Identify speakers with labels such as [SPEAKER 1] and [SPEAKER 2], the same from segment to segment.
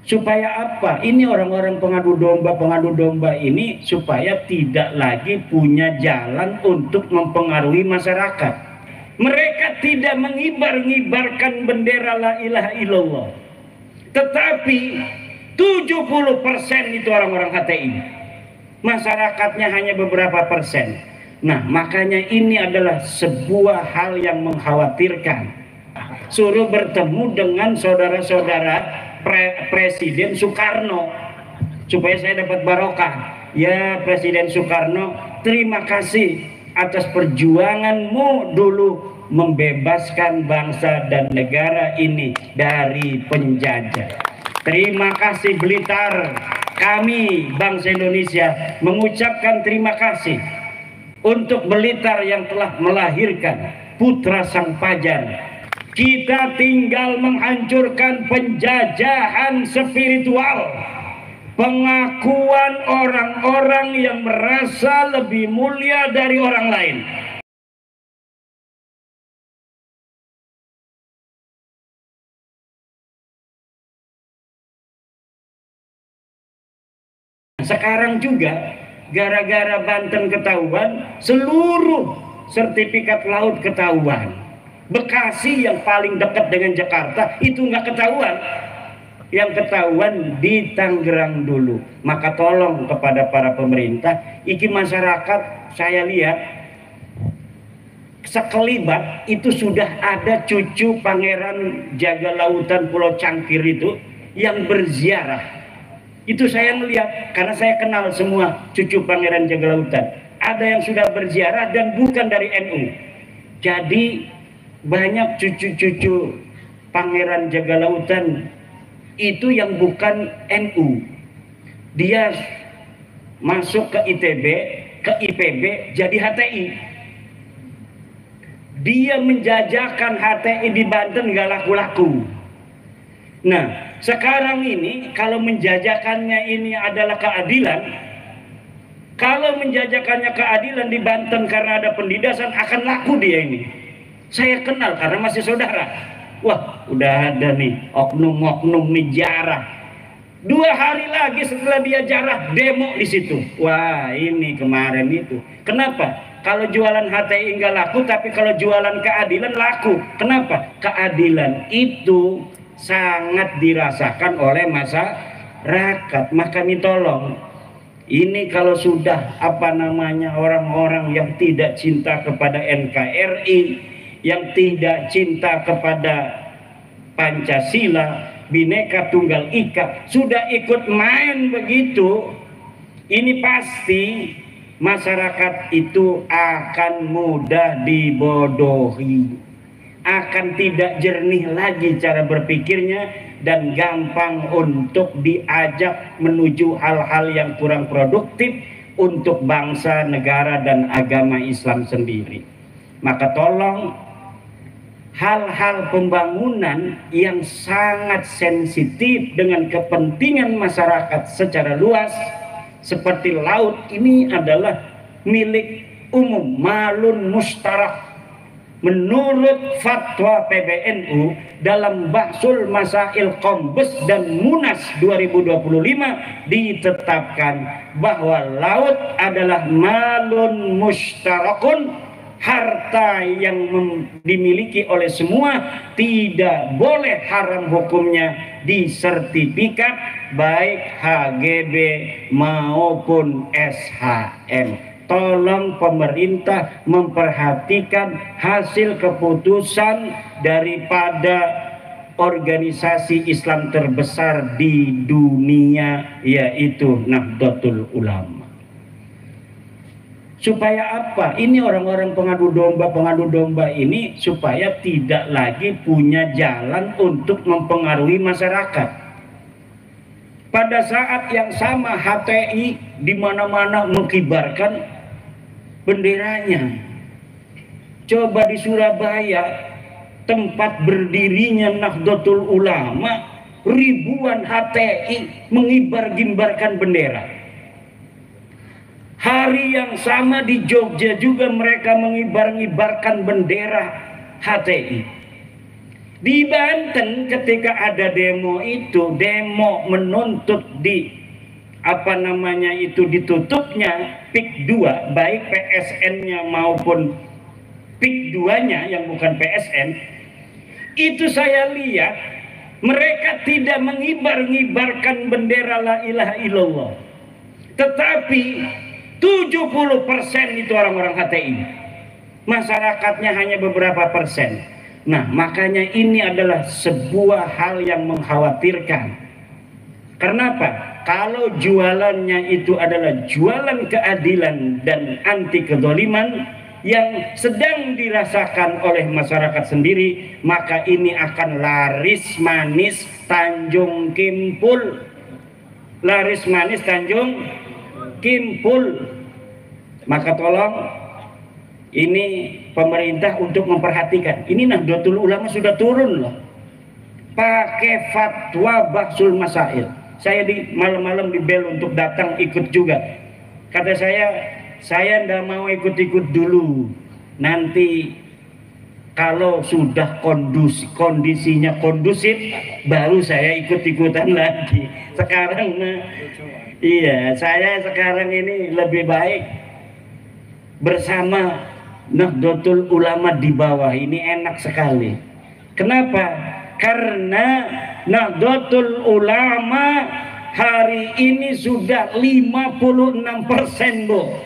[SPEAKER 1] Supaya apa? Ini orang-orang pengadu domba ini supaya tidak lagi punya jalan untuk mempengaruhi masyarakat. Mereka tidak mengibar-ngibarkan bendera la ilaha illallah. Tetapi 70% itu orang-orang HTI. Masyarakatnya hanya beberapa persen. Nah, makanya ini adalah sebuah hal yang mengkhawatirkan. Suruh bertemu dengan saudara-saudara Presiden Soekarno supaya saya dapat barokah. Ya Presiden Soekarno, terima kasih atas perjuanganmu dulu membebaskan bangsa dan negara ini dari penjajah. Terima kasih Blitar, kami bangsa Indonesia mengucapkan terima kasih untuk Blitar yang telah melahirkan putra sang fajar. Kita tinggal menghancurkan penjajahan spiritual, pengakuan orang-orang yang merasa lebih mulia dari orang lain. Sekarang juga gara-gara Banten ketahuan, seluruh sertifikat laut ketahuan. Bekasi yang paling dekat dengan Jakarta itu nggak ketahuan. Yang ketahuan di Tangerang dulu. Maka tolong kepada para pemerintah, iki masyarakat saya lihat sekelibat itu sudah ada cucu Pangeran Jaga Lautan Pulau Cangkir itu yang berziarah. Itu saya melihat karena saya kenal semua cucu Pangeran Jaga Lautan. Ada yang sudah berziarah dan bukan dari NU. Jadi banyak cucu-cucu Pangeran Jaga Lautan itu yang bukan NU. Dia masuk ke ITB, ke IPB jadi HTI. Dia menjajakan HTI di Banten gak laku-laku. Nah, sekarang ini kalau menjajakannya ini adalah keadilan, kalau menjajakannya keadilan di Banten karena ada pendidasan akan laku dia ini. Saya kenal karena masih saudara. Wah, udah ada nih oknum-oknum nih jarah. 2 hari lagi setelah dia jarah demo di situ. Wah, ini kemarin itu. Kenapa? Kalau jualan HTI enggak laku, tapi kalau jualan keadilan laku. Kenapa? Keadilan itu sangat dirasakan oleh masyarakat. Maka nih tolong, ini kalau sudah orang-orang yang tidak cinta kepada NKRI, yang tidak cinta kepada Pancasila, Bhinneka Tunggal Ika, sudah ikut main begitu, ini pasti masyarakat itu akan mudah dibodohi, akan tidak jernih lagi cara berpikirnya dan gampang untuk diajak menuju hal-hal yang kurang produktif untuk bangsa, negara, dan agama Islam sendiri. Maka tolong hal-hal pembangunan yang sangat sensitif dengan kepentingan masyarakat secara luas seperti laut ini adalah milik umum, malun mustarak. Menurut fatwa PBNU dalam Bahsul Masail Kombes dan Munas 2025 ditetapkan bahwa laut adalah malun mustarakun, harta yang dimiliki oleh semua, tidak boleh haram hukumnya disertifikat baik HGB maupun SHM. Tolong pemerintah memperhatikan hasil keputusan daripada organisasi Islam terbesar di dunia, yaitu Nahdlatul Ulama. Supaya apa? Ini orang-orang pengadu domba ini supaya tidak lagi punya jalan untuk mempengaruhi masyarakat. Pada saat yang sama HTI di mana-mana mengibarkan benderanya. Coba di Surabaya, tempat berdirinya Nahdlatul Ulama, ribuan HTI mengibar-gimbarkan bendera. Hari yang sama di Jogja juga mereka mengibar-ngibarkan bendera HTI. Di Banten ketika ada demo itu, demo menuntut ditutupnya PIK 2, baik PSN-nya maupun PIK 2-nya yang bukan PSN, itu saya lihat mereka tidak mengibar-ngibarkan bendera la ilaha illallah. Tetapi 70% itu orang-orang HTI. Masyarakatnya hanya beberapa persen. Nah, makanya ini adalah sebuah hal yang mengkhawatirkan. Karena apa? Kalau jualannya itu adalah jualan keadilan dan anti kezaliman yang sedang dirasakan oleh masyarakat sendiri, maka ini akan laris manis Tanjung Kimpul. Laris manis Tanjung Kimpul. Maka tolong ini pemerintah untuk memperhatikan. Ini Nahdlatul Ulama sudah turun loh, pakai fatwa Bahsul Masail. Saya di malam-malam di bel untuk datang ikut juga. Kata saya ndak mau ikut-ikut dulu. Nanti kalau sudah kondisinya kondusif, baru saya ikut-ikutan lagi. Sekarang iya, saya sekarang ini lebih baik bersama Nahdlatul Ulama di bawah. Ini enak sekali. Kenapa? Karena Nahdlatul Ulama hari ini sudah 56%, Bu.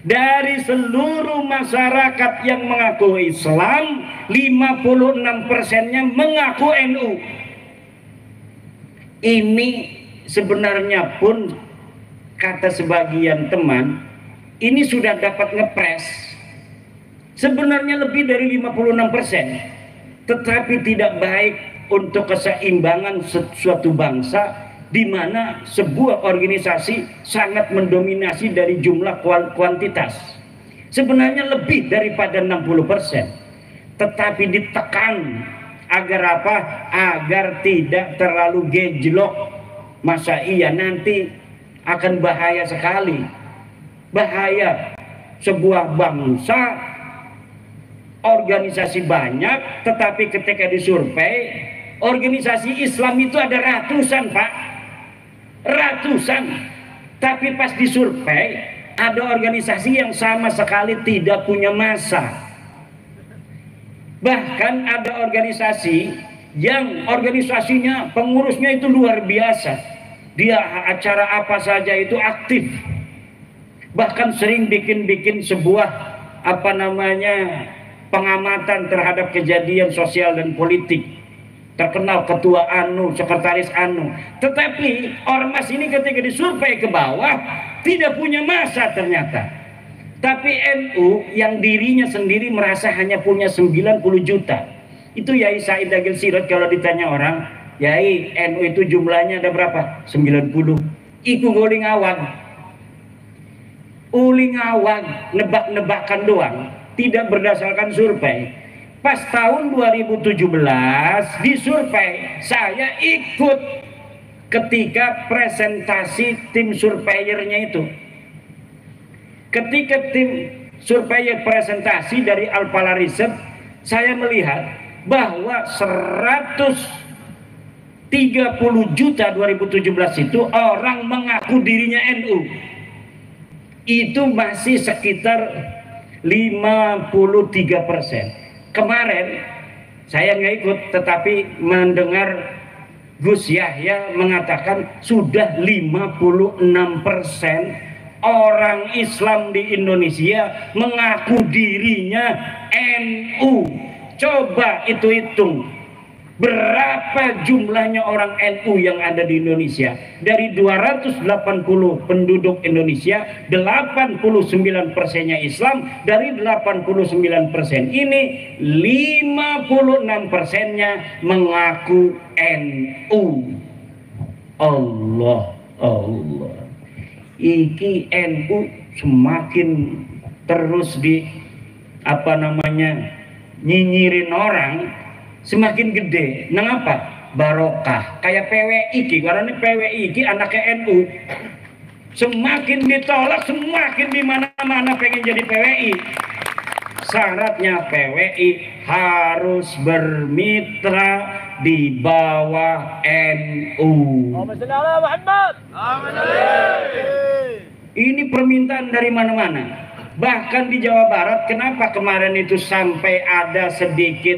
[SPEAKER 1] Dari seluruh masyarakat yang mengaku Islam, 56%-nya mengaku NU. Ini sebenarnya pun kata sebagian teman, ini sudah dapat ngepres sebenarnya lebih dari 56%, tetapi tidak baik untuk keseimbangan suatu bangsa di mana sebuah organisasi sangat mendominasi dari jumlah kuantitas. Sebenarnya lebih daripada 60%, tetapi ditekan agar apa? Agar tidak terlalu gejlok. Masa iya nanti akan bahaya sekali. Bahaya sebuah bangsa organisasi banyak, tetapi ketika disurvei organisasi Islam itu ada ratusan, Pak, ratusan, tapi pas disurvei ada organisasi yang sama sekali tidak punya massa. Bahkan ada organisasi yang organisasinya pengurusnya itu luar biasa, dia acara apa saja itu aktif, bahkan sering bikin sebuah pengamatan terhadap kejadian sosial dan politik, terkenal ketua anu, sekretaris anu. Tetapi ormas ini ketika disurvei ke bawah tidak punya massa ternyata. Tapi NU yang dirinya sendiri merasa hanya punya 90 juta. Itu Yai Said Agil Sirot kalau ditanya orang, Yai NU itu jumlahnya ada berapa? 90. Iku goling awang. Uling awang, nebak-nebakan doang, tidak berdasarkan survei. Pas tahun 2017 disurvei, saya ikut ketika presentasi tim surveyornya itu. Ketika tim surveyor presentasi dari Alpala Research, saya melihat bahwa 130 juta 2017 itu orang mengaku dirinya NU. Itu masih sekitar 53%. Kemarin saya nggak ikut, tetapi mendengar Gus Yahya mengatakan sudah 56% orang Islam di Indonesia mengaku dirinya NU. Coba itu hitung, berapa jumlahnya orang NU yang ada di Indonesia? Dari 280 penduduk Indonesia, 89%-nya Islam. Dari 89% ini 56%-nya mengaku NU. Allah. Iki NU semakin terus nyinyirin orang, semakin gede. Mengapa? Barokah. Kayak PWI karena PWI anaknya NU. Semakin ditolak, semakin di mana-mana pengen jadi PWI. Syaratnya PWI harus bermitra di bawah NU. Ini permintaan dari mana-mana. Bahkan di Jawa Barat, kenapa kemarin itu sampai ada sedikit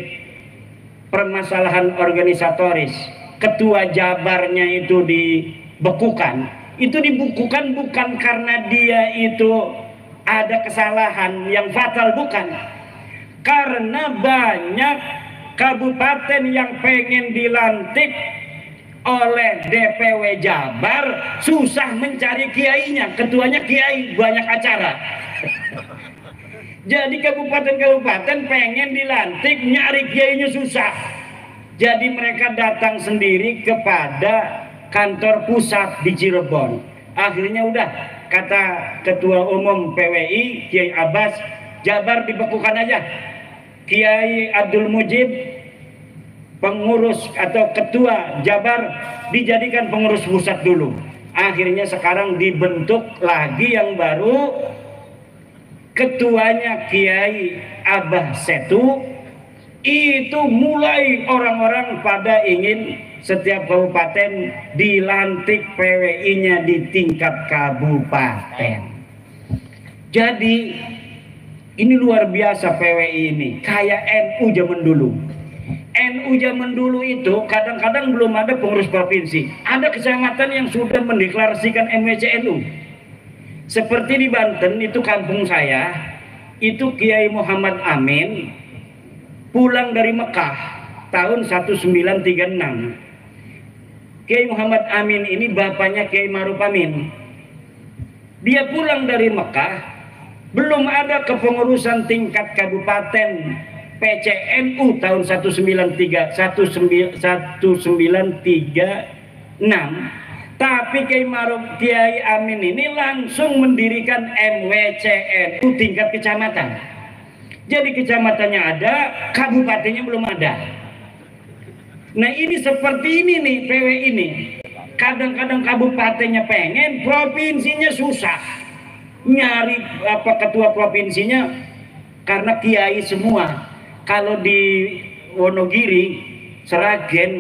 [SPEAKER 1] permasalahan organisatoris? Ketua Jabarnya itu dibekukan. Itu dibekukan bukan karena dia itu ada kesalahan yang fatal, bukan. Karena banyak kabupaten yang pengen dilantik oleh DPW Jabar susah mencari kiainya, ketuanya kiai banyak acara. Jadi kabupaten-kabupaten pengen dilantik nyari kiainya susah. Jadi mereka datang sendiri kepada kantor pusat di Cirebon. Akhirnya udah kata Ketua Umum PWI Kiai Abbas, Jabar dibekukan aja. Kiai Abdul Mujib pengurus atau ketua Jabar dijadikan pengurus pusat dulu. Akhirnya sekarang dibentuk lagi yang baru, ketuanya Kiai Abah Setu. Itu mulai orang-orang pada ingin setiap kabupaten dilantik PWI-nya di tingkat kabupaten. Jadi ini luar biasa PWI ini, kayak NU zaman dulu. NU zaman dulu itu kadang-kadang belum ada pengurus provinsi. Ada kecamatan yang sudah mendeklarasikan MWCNU. Seperti di Banten itu kampung saya, itu Kiai Muhammad Amin pulang dari Mekah tahun 1936. Kiai Muhammad Amin ini bapaknya Kiai Ma'ruf Amin. Dia pulang dari Mekah, belum ada kepengurusan tingkat kabupaten PCNU tahun 1936, tapi Kiai Ma'ruf Kiai Amin ini langsung mendirikan MWCNU tingkat kecamatan. Jadi kecamatannya ada, kabupatennya belum ada. Nah ini seperti ini nih PWI ini. Kadang-kadang kabupatennya pengen, provinsinya susah. Nyari ketua provinsinya karena kiai semua. Kalau di Wonogiri, Seragen,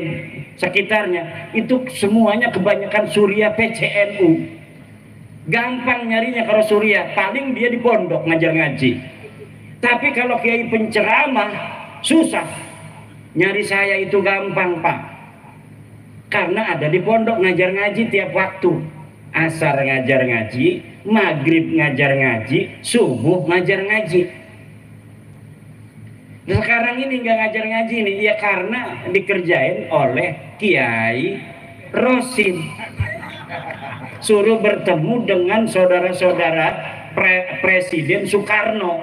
[SPEAKER 1] sekitarnya itu semuanya kebanyakan Surya PCNU. Gampang nyarinya kalau Surya, paling dia di pondok ngajar ngaji. Tapi kalau kiai penceramah susah. Nyari saya itu gampang, Pak. Karena ada di pondok ngajar ngaji tiap waktu. Asar ngajar ngaji, maghrib ngajar ngaji, subuh ngajar ngaji. Sekarang ini nggak ngajar ngaji nih, ya karena dikerjain oleh Kiai Rosin. Suruh bertemu dengan saudara-saudara Presiden Soekarno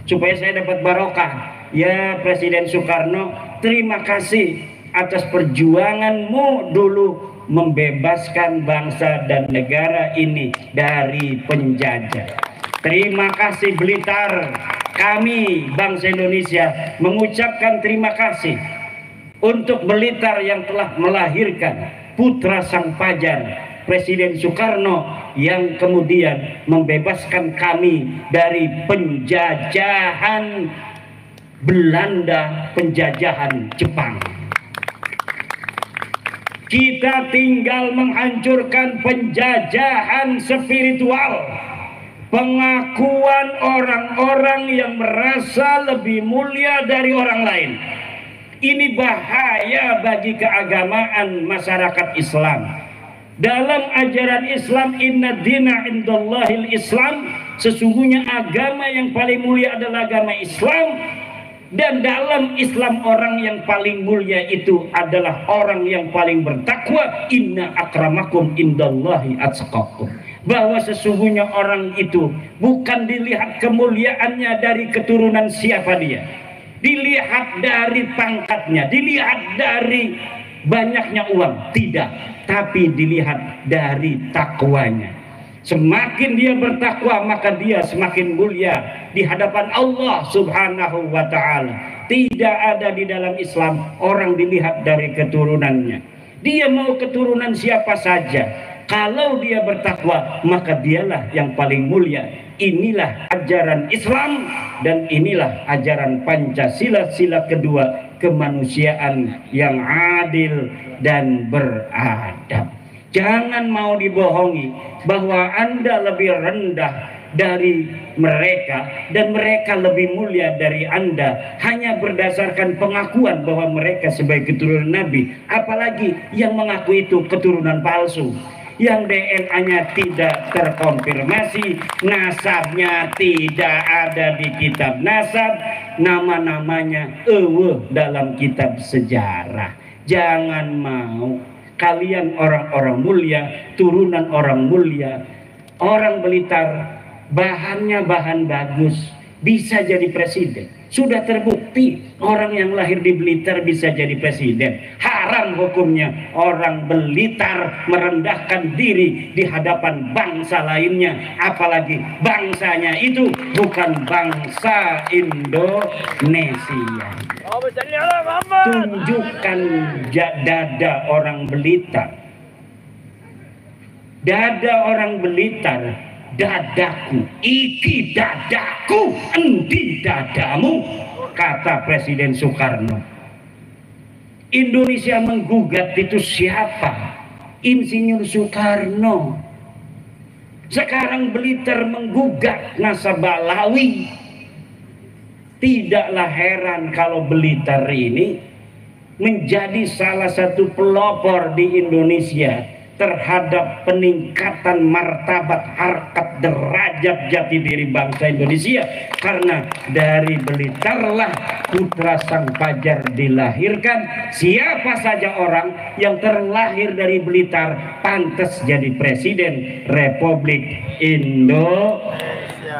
[SPEAKER 1] supaya saya dapat barokah. Ya Presiden Soekarno, terima kasih atas perjuanganmu dulu membebaskan bangsa dan negara ini dari penjajah. Terima kasih Blitar. Kami bangsa Indonesia mengucapkan terima kasih untuk Blitar yang telah melahirkan putra sang pajar Presiden Soekarno yang kemudian membebaskan kami dari penjajahan Belanda, penjajahan Jepang. Kita tinggal menghancurkan penjajahan spiritual, pengakuan orang-orang yang merasa lebih mulia dari orang lain. Ini bahaya bagi keagamaan masyarakat Islam. Dalam ajaran Islam, inna dina indallahil Islam, sesungguhnya agama yang paling mulia adalah agama Islam. Dan dalam Islam orang yang paling mulia itu adalah orang yang paling bertakwa. Inna akramakum indallahi atqakum. Bahwa sesungguhnya orang itu bukan dilihat kemuliaannya dari keturunan siapa dia, dilihat dari pangkatnya, dilihat dari banyaknya uang, tidak, tapi dilihat dari takwanya. Semakin dia bertakwa, maka dia semakin mulia di hadapan Allah Subhanahu wa ta'ala. Tidak ada di dalam Islam orang dilihat dari keturunannya. Dia mau keturunan siapa saja, kalau dia bertakwa, maka dialah yang paling mulia inilah ajaran Islam dan inilah ajaran Pancasila, sila kedua, kemanusiaan yang adil dan beradab. Jangan mau dibohongi bahwa Anda lebih rendah dari mereka dan mereka lebih mulia dari Anda hanya berdasarkan pengakuan bahwa mereka sebagai keturunan Nabi. Apalagi yang mengaku itu keturunan palsu, yang DNA-nya tidak terkonfirmasi, nasabnya tidak ada di kitab nasab, nama-namanya dalam kitab sejarah. Jangan mau. Kalian orang-orang mulia, turunan orang mulia, orang Blitar, bahannya bahan bagus, bisa jadi presiden. Sudah terbukti orang yang lahir di Blitar bisa jadi presiden. Haram hukumnya orang Blitar merendahkan diri di hadapan bangsa lainnya, apalagi bangsanya itu bukan bangsa Indonesia. Tunjukkan dada orang Blitar. Dada orang Blitar, dadaku, iki dadaku, endi dadamu, kata Presiden Soekarno. Indonesia menggugat itu siapa? Insinyur Soekarno. Sekarang Blitar menggugat nasabah Lawi. Tidaklah heran kalau Blitar ini menjadi salah satu pelopor di Indonesia terhadap peningkatan martabat, harkat, derajat, jati diri bangsa Indonesia. Karena dari Blitarlah putra sang fajar dilahirkan. Siapa saja orang yang terlahir dari Blitar pantas jadi presiden Republik Indonesia.